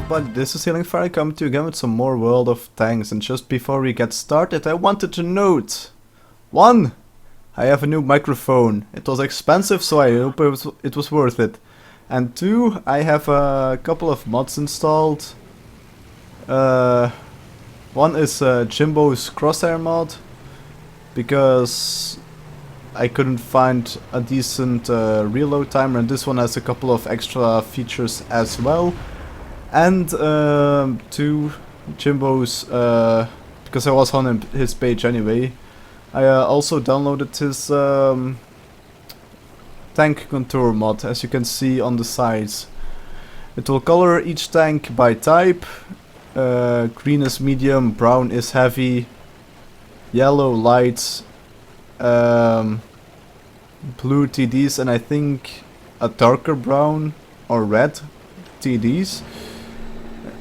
everybody, this is HailingFire coming to you again with some more World of Tanks, and just before we get started I wanted to note 1. I have a new microphone. It was expensive, so I hope it was worth it. And 2. I have a couple of mods installed. One is Jimbo's Crossair mod, because I couldn't find a decent reload timer, and this one has a couple of extra features as well. And 2, Jimbo's, because I was on his page anyway, I also downloaded his tank contour mod, as you can see on the sides. It will color each tank by type. Green is medium, brown is heavy, yellow light, blue TDs, and I think a darker brown or red TDs.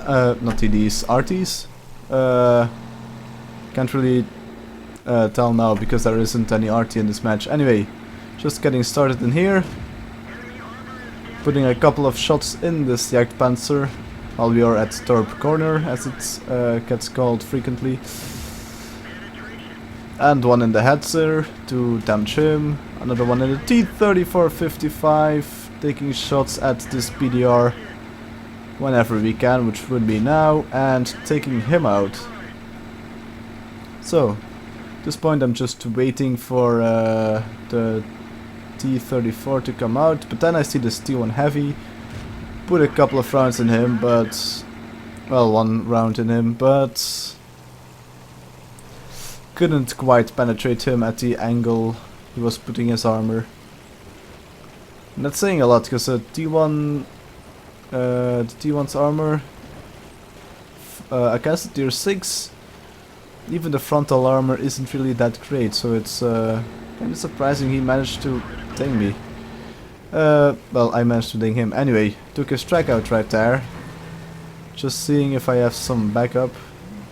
Not TDs, RTs. Can't really tell now because there isn't any RT in this match. Anyway, just getting started in here. Putting a couple of shots in this Jagdpanzer while we are at Torp Corner, as it gets called frequently. And one in the Hetzer to damage him. Another one in the T-34-55, taking shots at this PDR whenever we can, which would be now, and taking him out. So, at this point I'm just waiting for the T-34 to come out, but then I see this T1 Heavy, put a couple of rounds in him, but, well, one round in him, but couldn't quite penetrate him at the angle he was putting his armor. And that's saying a lot, because the T1's armor against the tier 6, even the frontal armor isn't really that great, so it's kind of surprising he managed to ding me. Well, I managed to ding him. Anyway, took his track out right there. Just seeing if I have some backup.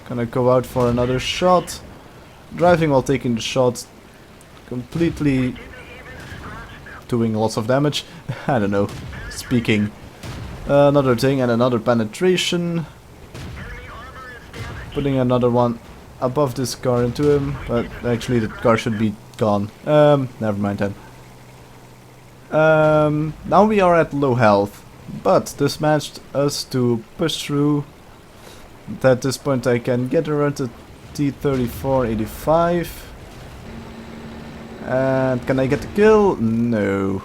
Gonna go out for another shot. Driving while taking the shot. Completely doing lots of damage. I don't know. Speaking. Another thing and another penetration. Putting another one above this car into him, but actually the car should be gone. Never mind then. Now we are at low health, but this managed us to push through. At this point I can get around the T-34-85. And can I get the kill? No.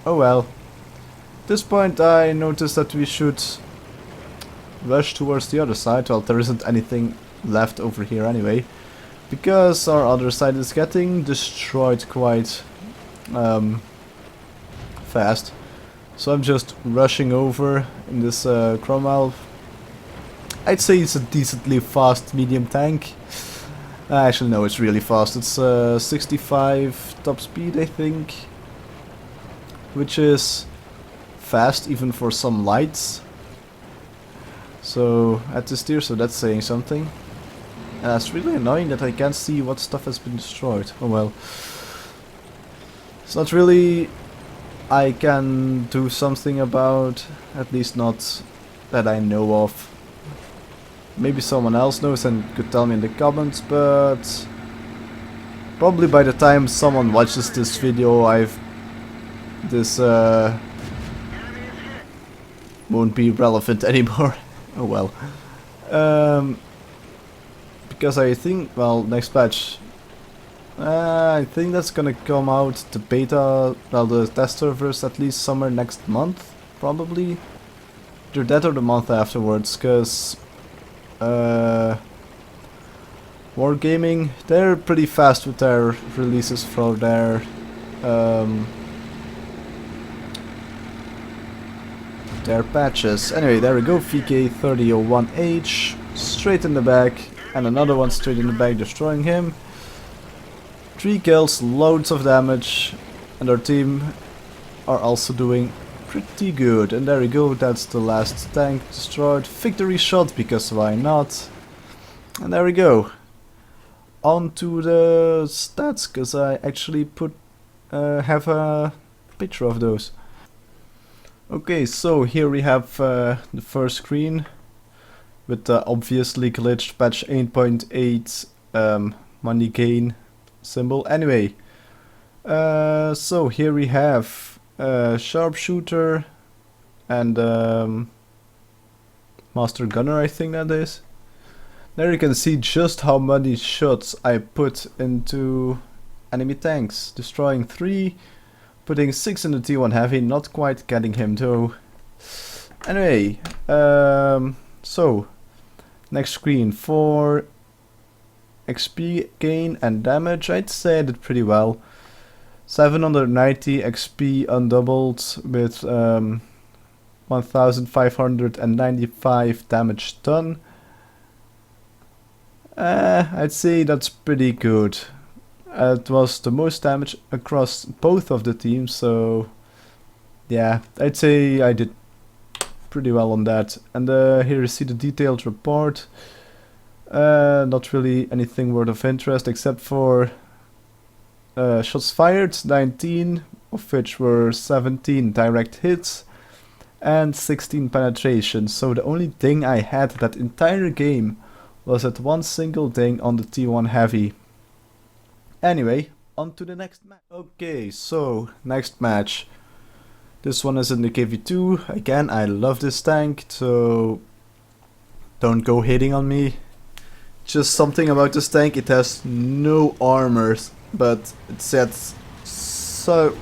Oh well. At this point I noticed that we should rush towards the other side. Well, there isn't anything left over here anyway, because our other side is getting destroyed quite fast. So I'm just rushing over in this Cromwell. I'd say it's a decently fast medium tank. Actually no, it's really fast. It's 65 top speed, I think, which is fast even for some lights. So at this tier, so that's saying something. And it's really annoying that I can't see what stuff has been destroyed. Oh well. It's not really I can do something about, at least not that I know of. Maybe someone else knows and could tell me in the comments, but probably by the time someone watches this video, this won't be relevant anymore. Oh well. Because I think, well, next patch, I think that's gonna come out, the beta, well, the test servers, at least somewhere next month, probably. Either that or the month afterwards, because Wargaming, they're pretty fast with their releases for their patches. Anyway, there we go, VK3001H, straight in the back, and another one straight in the back, destroying him. 3 kills, loads of damage, and our team are also doing pretty good. And there we go, that's the last tank destroyed. Victory shot, because why not? And there we go. On to the stats, because I actually have a picture of those. Okay, so here we have the first screen with the obviously glitched patch 8.8 money gain symbol. Anyway, so here we have sharpshooter and master gunner, I think that is. There you can see just how many shots I put into enemy tanks, destroying 3, putting 6 in the T1 heavy, not quite getting him though. Anyway, so next screen for XP gain and damage. I'd say I did pretty well. 790 XP undoubled with 1595 damage done. I'd say that's pretty good. It was the most damage across both of the teams, so yeah, I'd say I did pretty well on that. And here you see the detailed report. Not really anything worth of interest except for shots fired, 19, of which were 17 direct hits and 16 penetrations. So the only thing I had that entire game was that one single thing on the T1 heavy. Anyway, on to the next match. Okay, so next match. This one is in the KV2. Again, I love this tank, so don't go hating on me. Just something about this tank, it has no armor, but it's so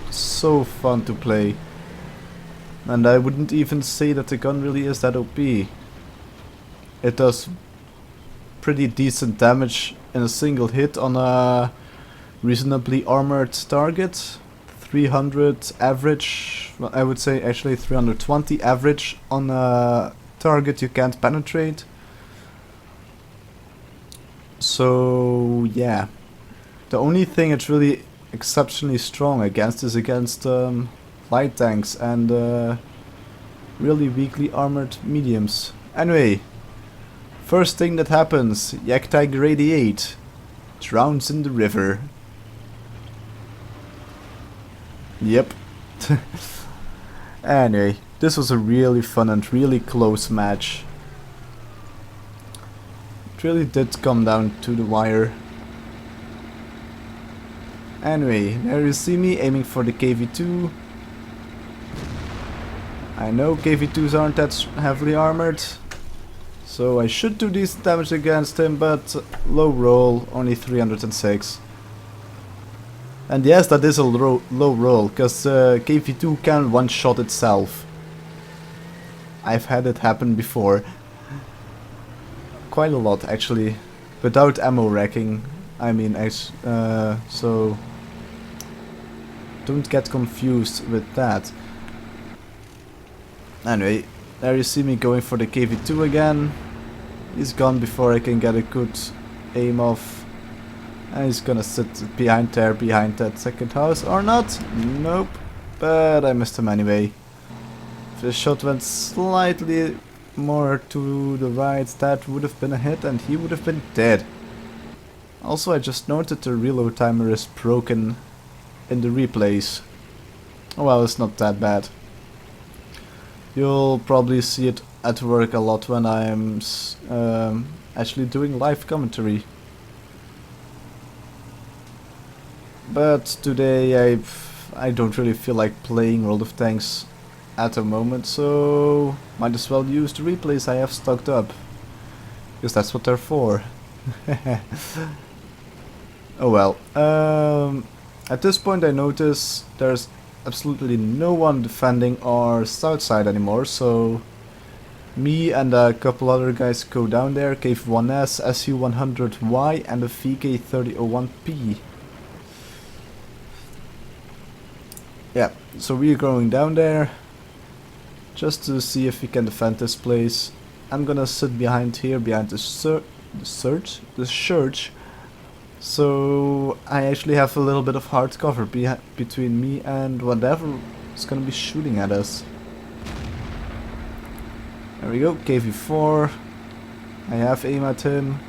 fun to play. And I wouldn't even say that the gun really is that OP. It does pretty decent damage in a single hit on a reasonably armored target. 300 average, well, I would say actually 320 average on a target you can't penetrate. So yeah, the only thing it's really exceptionally strong against is against light tanks and really weakly armored mediums. Anyway, first thing that happens, Yak Tiger 88 drowns in the river. Yep. Anyway, this was a really fun and really close match. It really did come down to the wire. Anyway, there you see me aiming for the KV2. I know KV2s aren't that heavily armored, so I should do decent damage against him, but low roll, only 306. And yes, that is a low roll, because KV2 can one-shot itself. I've had it happen before. Quite a lot, actually. Without ammo racking, I mean, so don't get confused with that. Anyway, there you see me going for the KV2 again. He's gone before I can get a good aim off. And he's gonna sit behind that second house, or not? Nope. But I missed him anyway. If the shot went slightly more to the right, that would have been a hit and he would have been dead. Also, I just noted the reload timer is broken in the replays. Oh well, it's not that bad. You'll probably see it at work a lot when I'm actually doing live commentary. But today I don't really feel like playing World of Tanks at the moment, so might as well use the replays I have stocked up. Because that's what they're for. Oh well. At this point I notice there's absolutely no one defending our south side anymore, so me and a couple other guys go down there, KV1S, SU100Y and a VK3001P. Yeah, so we're going down there just to see if we can defend this place. I'm gonna sit behind here, behind the church, so I actually have a little bit of hard cover between me and whatever is gonna be shooting at us. There we go, KV4. I have aim at him.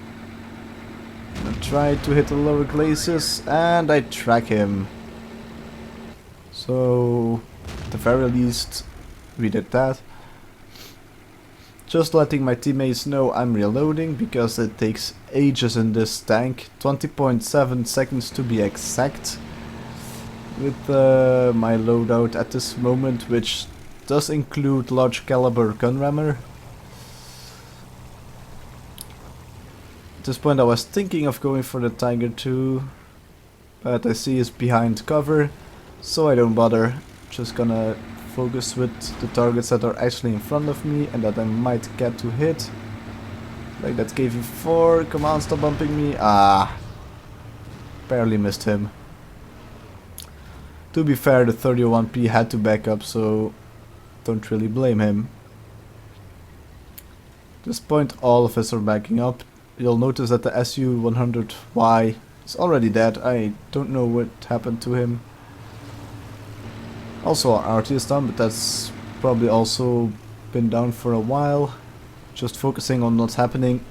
I'm gonna try to hit the lower glacis, and I track him. So, at the very least, we did that. Just letting my teammates know I'm reloading, because it takes ages in this tank, 20.7 seconds to be exact, with my loadout at this moment, which does include large caliber gun rammer. At this point I was thinking of going for the Tiger 2, but I see it's behind cover, so I don't bother. Just gonna focus with the targets that are actually in front of me and that I might get to hit. Like that KV4, come on, stop bumping me. Ah, barely missed him. To be fair, the 31P had to back up, so don't really blame him. At this point all of us are backing up. You'll notice that the SU-100Y is already dead. I don't know what happened to him. Also our RT is down, but that's probably also been down for a while. Just focusing on what's happening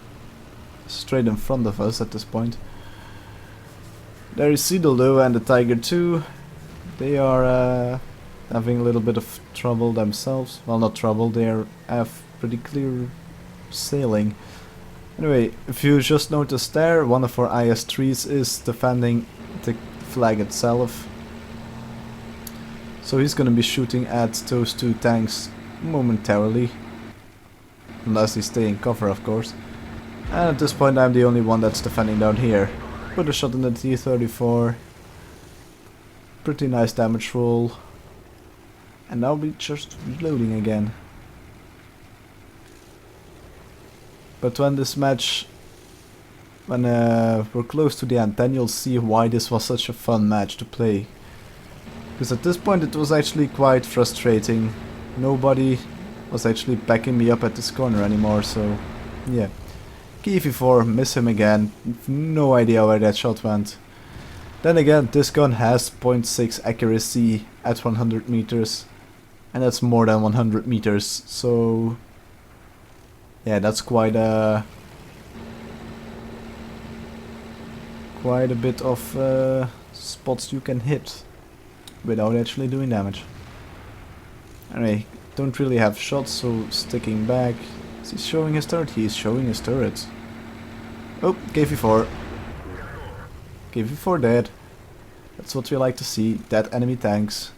straight in front of us at this point. There is Seedle though, and the Tiger 2. They are having a little bit of trouble themselves. Well, not trouble, they have pretty clear sailing. Anyway, if you just noticed there, one of our IS-3s is defending the flag itself. So he's gonna be shooting at those two tanks momentarily. Unless they stay in cover, of course. And at this point I'm the only one that's defending down here. Put a shot in the T-34. Pretty nice damage roll. And now we're just reloading again. But when this match, when we're close to the end, then you'll see why this was such a fun match to play. Because at this point it was actually quite frustrating. Nobody was actually backing me up at this corner anymore, so yeah. KV4, miss him again, no idea where that shot went. Then again, this gun has 0.6 accuracy at 100 meters. And that's more than 100 meters, so yeah, that's quite a bit of spots you can hit without actually doing damage. Anyway, don't really have shots, so sticking back. Is he showing his turret? He is showing his turret. Oh, KV4. KV4 dead. That's what we like to see, dead enemy tanks.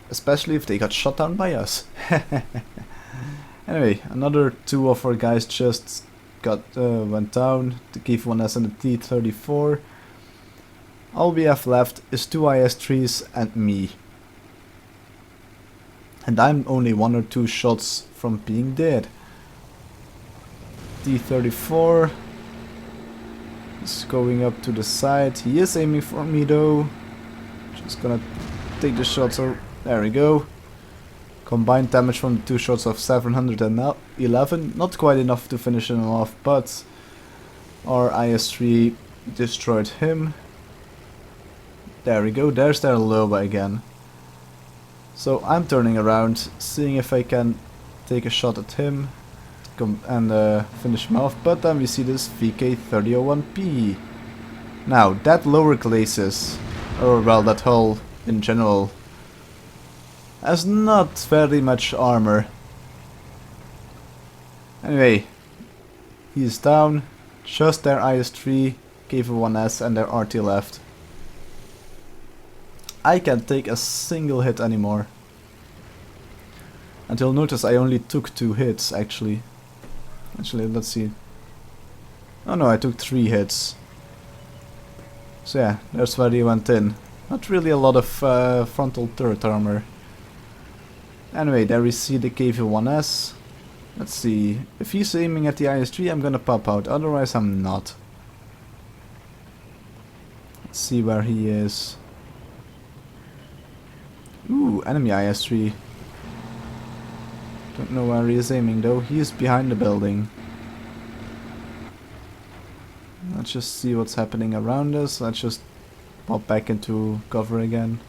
Especially if they got shot down by us. Anyway, another two of our guys just went down. The KV1S and the T-34. All we have left is two IS-3s and me. And I'm only 1 or 2 shots from being dead. T-34 is going up to the side. He is aiming for me though. Just gonna take the shots. So there we go. Combined damage from the 2 shots of 711. Not quite enough to finish him off, but our IS-3 destroyed him. There we go. There's their Loba again. So I'm turning around, seeing if I can take a shot at him and finish him off, but then we see this VK-3001P. Now, that lower glacis, or well, that hull in general, has not very much armor. Anyway, he's down, just their IS-3, KV-1S and their RT left. I can't take a single hit anymore. And you'll notice I only took 2 hits actually. Actually, let's see. Oh no, I took 3 hits. So yeah, that's where he went in. Not really a lot of frontal turret armor. Anyway, there we see the KV-1S. Let's see. If he's aiming at the IS-3, I'm gonna pop out. Otherwise, I'm not. Let's see where he is. Ooh, enemy IS-3. Don't know where he is aiming though. He is behind the building. Let's just see what's happening around us. Let's just pop back into cover again.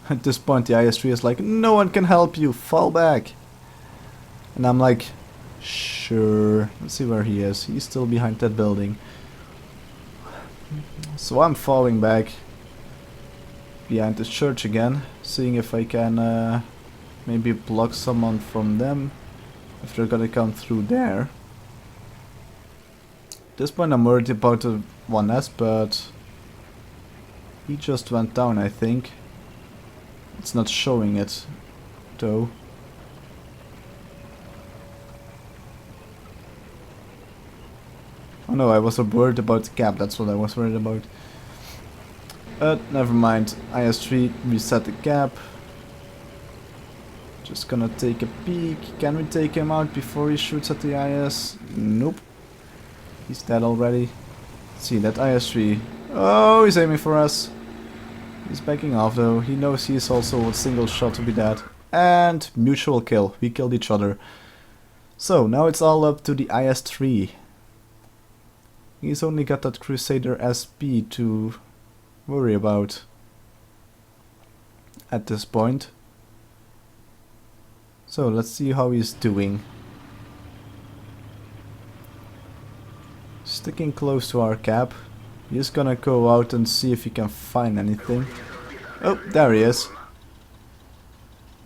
At this point the IS-3 is like, no one can help you, fall back. And I'm like, sure. Let's see where he is. He's still behind that building. So I'm falling back. behind the church again, seeing if I can maybe block someone from them if they're gonna come through there. At this point I'm worried about the 1S, but he just went down, I think. It's not showing it though. Oh no, I was worried about the cap, that's what I was worried about. Never mind, IS-3 reset the cap. Just gonna take a peek. Can we take him out before he shoots at the IS? Nope. He's dead already. Let's see, that IS-3. Oh, he's aiming for us. He's backing off though. He knows he's also a single shot to be dead. And mutual kill. We killed each other. So, now it's all up to the IS-3. He's only got that Crusader SP to worry about at this point. So let's see how he's doing. Sticking close to our cap. He's gonna go out and see if he can find anything. Oh, there he is.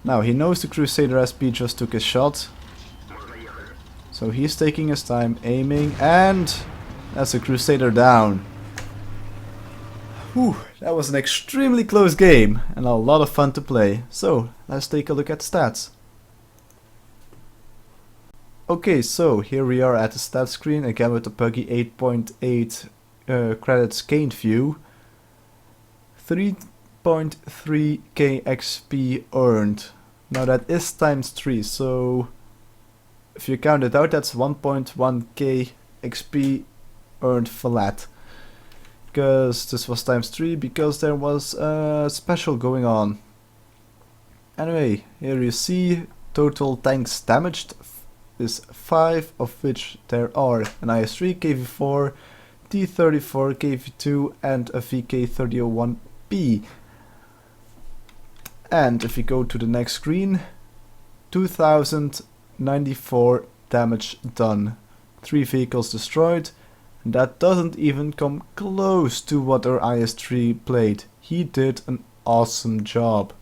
Now he knows the Crusader SP just took a shot. So he's taking his time, aiming, and that's a Crusader down. Whew, that was an extremely close game and a lot of fun to play. So let's take a look at stats. Okay, so here we are at the stats screen again with the buggy 8.8 credits gained view. 3.3k XP earned. Now that is times 3, so if you count it out, that's 1.1k XP earned flat. Because this was times 3, because there was a special going on. Anyway, here you see total tanks damaged is 5, of which there are an IS-3, KV-4, T-34, KV-2 and a VK-3001B. And if we go to the next screen, 2094 damage done. 3 vehicles destroyed. And that doesn't even come close to what our IS-3 played. He did an awesome job.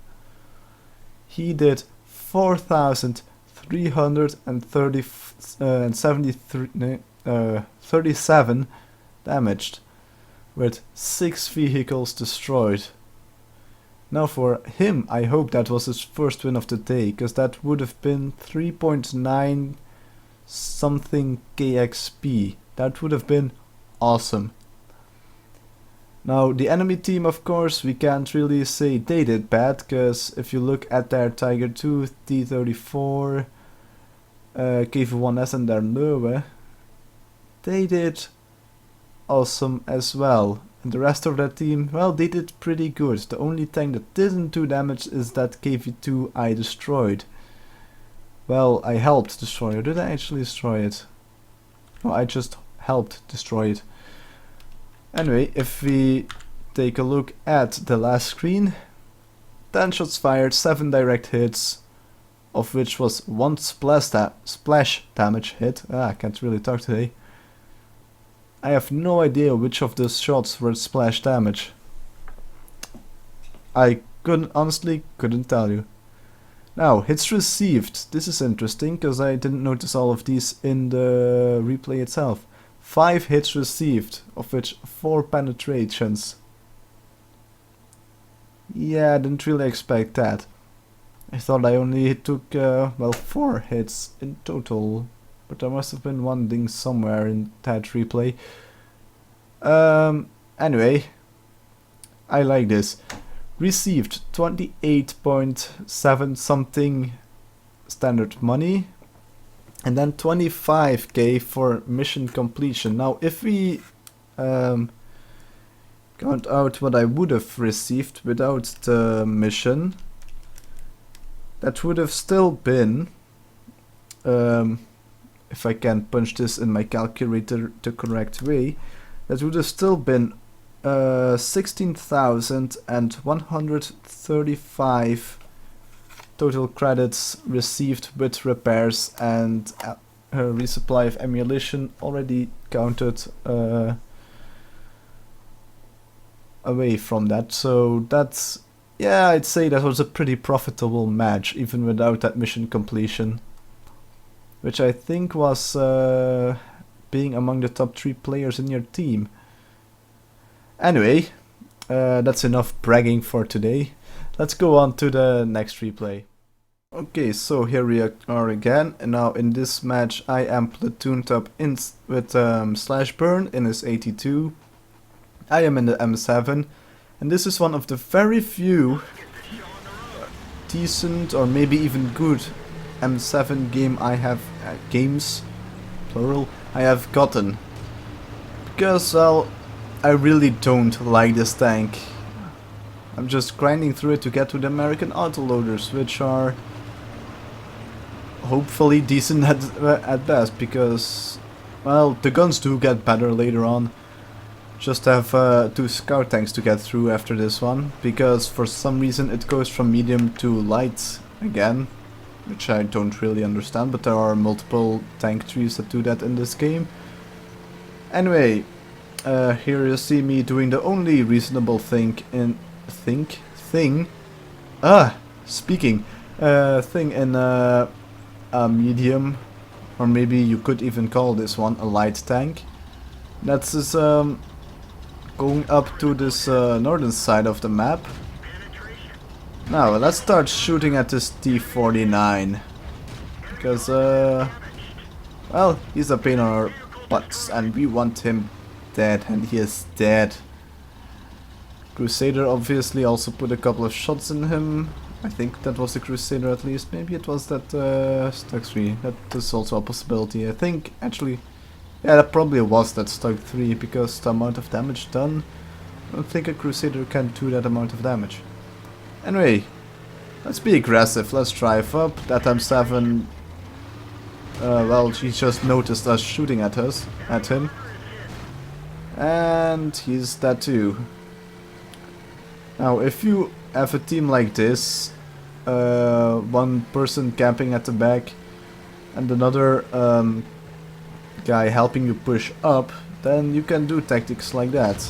He did 4,337 damaged with 6 vehicles destroyed. Now for him, I hope that was his first win of the day, because that would have been 3.9 something KXP. That would have been awesome. Now the enemy team, of course, we can't really say they did bad, because if you look at their Tiger 2, T-34, KV-1S and their Lowe, they did awesome as well. And the rest of their team, well, they did pretty good. The only thing that didn't do damage is that KV-2 I destroyed. Well, I helped destroy it. Did I actually destroy it? No, I just helped destroy it. Anyway, if we take a look at the last screen, 10 shots fired, 7 direct hits, of which was 1 splash damage hit. I can't really talk today. I have no idea which of those shots were splash damage. I honestly couldn't tell you. Now, hits received. This is interesting, because I didn't notice all of these in the replay itself. 5 hits received, of which 4 penetrations. Yeah, I didn't really expect that. I thought I only took, well, 4 hits in total. But there must have been one ding somewhere in that replay. Anyway, I like this. Received 28.7 something standard money. And then 25k for mission completion. Now if we count out what I would have received without the mission, that would have still been, if I can punch this in my calculator the correct way, that would have still been 16,135 total credits received with repairs and resupply of ammunition already counted away from that. So that's yeah, I'd say that was a pretty profitable match, even without that mission completion. Which I think was being among the top 3 players in your team. Anyway, that's enough bragging for today. Let's go on to the next replay. Okay, so here we are again, and now in this match I am platooned up with Slashburn in his 82. I am in the M7, and this is one of the very few decent or maybe even good M7 games, plural, I have gotten. Because, well, I really don't like this tank. I'm just grinding through it to get to the American autoloaders, which are hopefully decent at best, because, well, the guns do get better later on. Just have 2 scout tanks to get through after this one, because for some reason it goes from medium to light again, which I don't really understand, but there are multiple tank trees that do that in this game. Anyway, here you see me doing the only reasonable thing in thing in a medium, or maybe you could even call this one a light tank. That's just going up to this northern side of the map. Now let's start shooting at this T-49, because well, he's a pain on our butts and we want him dead, and he is dead. Crusader obviously also put a couple of shots in him. I think that was the Crusader at least. Maybe it was that Stug 3. That is also a possibility. I think actually, yeah, that probably was that Stug 3, because the amount of damage done, I don't think a Crusader can do that amount of damage. Anyway, let's be aggressive. Let's drive up. That M7, well, he just noticed us shooting at him. And he's dead too. Now, if you have a team like this, one person camping at the back and another guy helping you push up, then you can do tactics like that.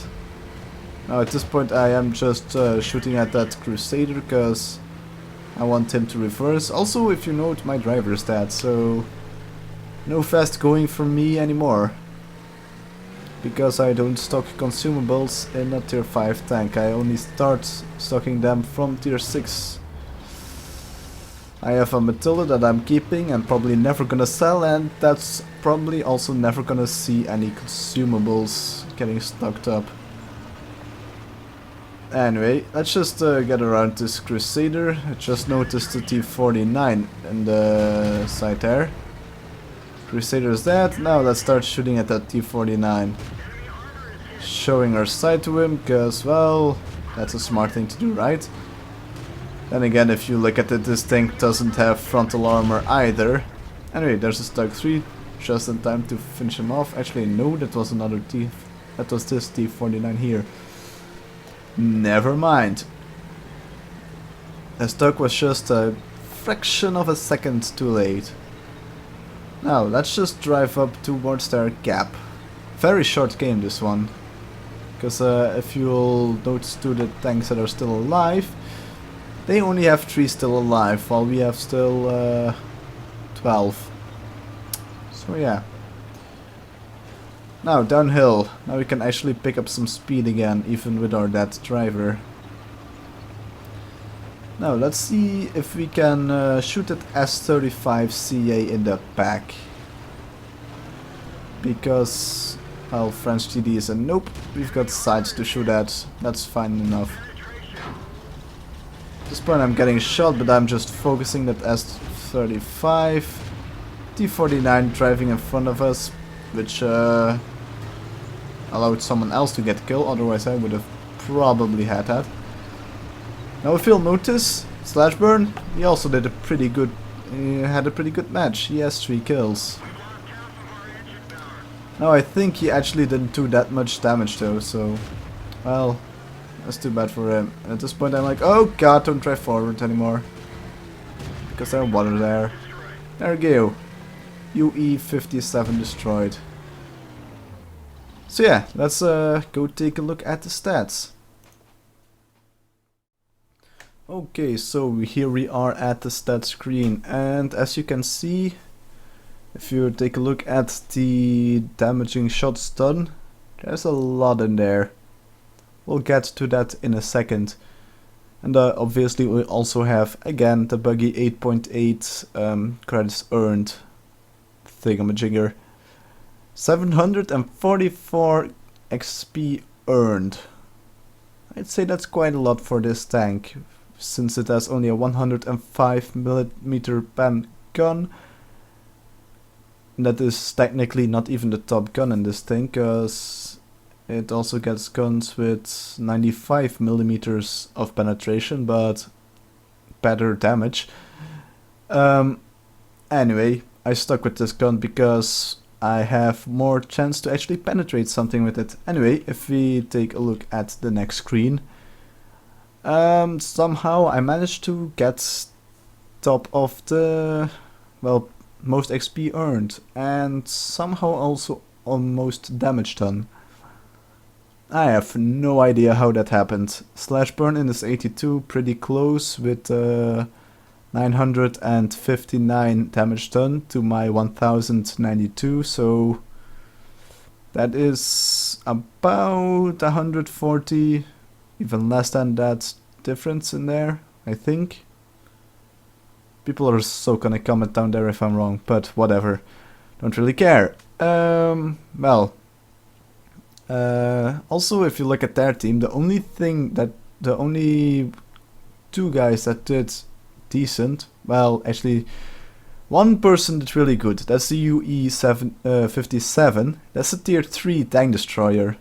Now at this point I am just shooting at that Crusader because I want him to reverse. Also, if you note, my driver is dead, so no fast going for me anymore. Because I don't stock consumables in a tier 5 tank, I only start stocking them from tier 6. I have a Matilda that I'm keeping and probably never gonna sell, and that's probably also never gonna see any consumables getting stocked up. Anyway, let's just get around this Crusader. I just noticed the T-49 in the side there. Crusader is dead. Now let's start shooting at that T-49. Showing our sight to him, because, well, that's a smart thing to do, right? Then again, if you look at it, this tank doesn't have frontal armor either. Anyway, there's a Stug 3, just in time to finish him off. Actually, no, that was another that was this T-49 here. Never mind. The Stug was just a fraction of a second too late. Now, let's just drive up towards their gap. Very short game, this one. Because if you'll notice to the tanks that are still alive, they only have 3 still alive, while we have still 12. So yeah. Now, downhill. Now we can actually pick up some speed again, even with our dead driver. Now, let's see if we can shoot at S35CA in the back. Because, well, French TD is a nope. We've got sights to shoot at. That's fine enough. At this point I'm getting shot, but I'm just focusing that S35. T-49 driving in front of us, which allowed someone else to get killed, otherwise I would have probably had that. Now if you'll notice, Slashburn, he also did a pretty good, had a pretty good match. He has 3 kills. Now I think he actually didn't do that much damage though, so, well, that's too bad for him. And at this point I'm like, oh god, don't drive forward anymore. Because there's water there. There we go. UE-57 destroyed. So yeah, let's go take a look at the stats. Okay, so here we are at the stat screen, and as you can see, if you take a look at the damaging shots done, there's a lot in there. We'll get to that in a second. And obviously we also have, again, the buggy 8.8 credits earned thingamajigger. 744 XP earned. I'd say that's quite a lot for this tank, since it has only a 105mm pen gun. And that is technically not even the top gun in this thing, because it also gets guns with 95mm of penetration, but better damage. Anyway, I stuck with this gun because I have more chance to actually penetrate something with it. Anyway, if we take a look at the next screen, somehow I managed to get top of the, well, most XP earned, and somehow also almost damage done. I have no idea how that happened. Slash burn in this 82, pretty close with 959 damage done to my 1092, so that is about 140, even less than that difference in there, I think. People are so gonna comment down there if I'm wrong, but whatever, don't really care. Also, if you look at their team, the only two guys that did decent, well, actually, one person did really good. That's the UE-57. That's a tier 3 tank destroyer.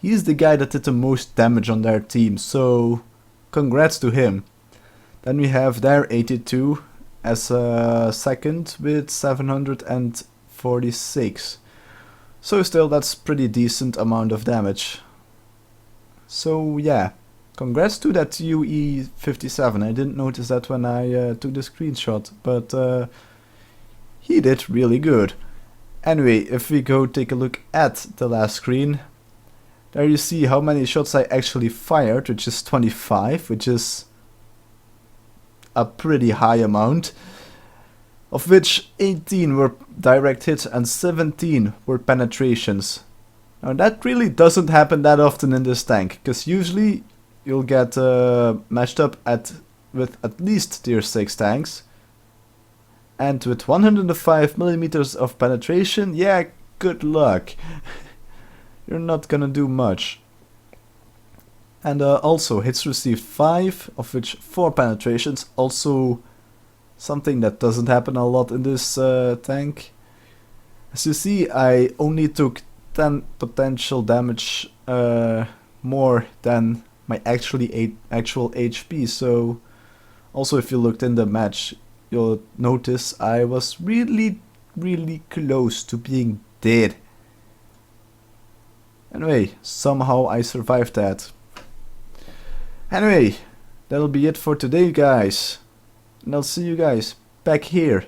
He's the guy that did the most damage on their team, so congrats to him. Then we have their 82 as a second with 746. So still, that's pretty decent amount of damage. So yeah, congrats to that UE-57. I didn't notice that when I took the screenshot, but he did really good. Anyway, if we go take a look at the last screen, there you see how many shots I actually fired, which is 25, which is a pretty high amount, of which 18 were direct hits and 17 were penetrations. Now that really doesn't happen that often in this tank, because usually you'll get matched up with at least tier 6 tanks, and with 105mm of penetration, yeah, good luck. You're not gonna do much. And also hits received 5, of which 4 penetrations, also something that doesn't happen a lot in this tank. As you see, I only took 10 potential damage more than my actual HP, so also if you looked in the match, you'll notice I was really close to being dead. Anyway, somehow I survived that. Anyway, that'll be it for today, guys. And I'll see you guys back here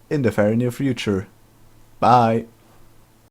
in the very near future. Bye.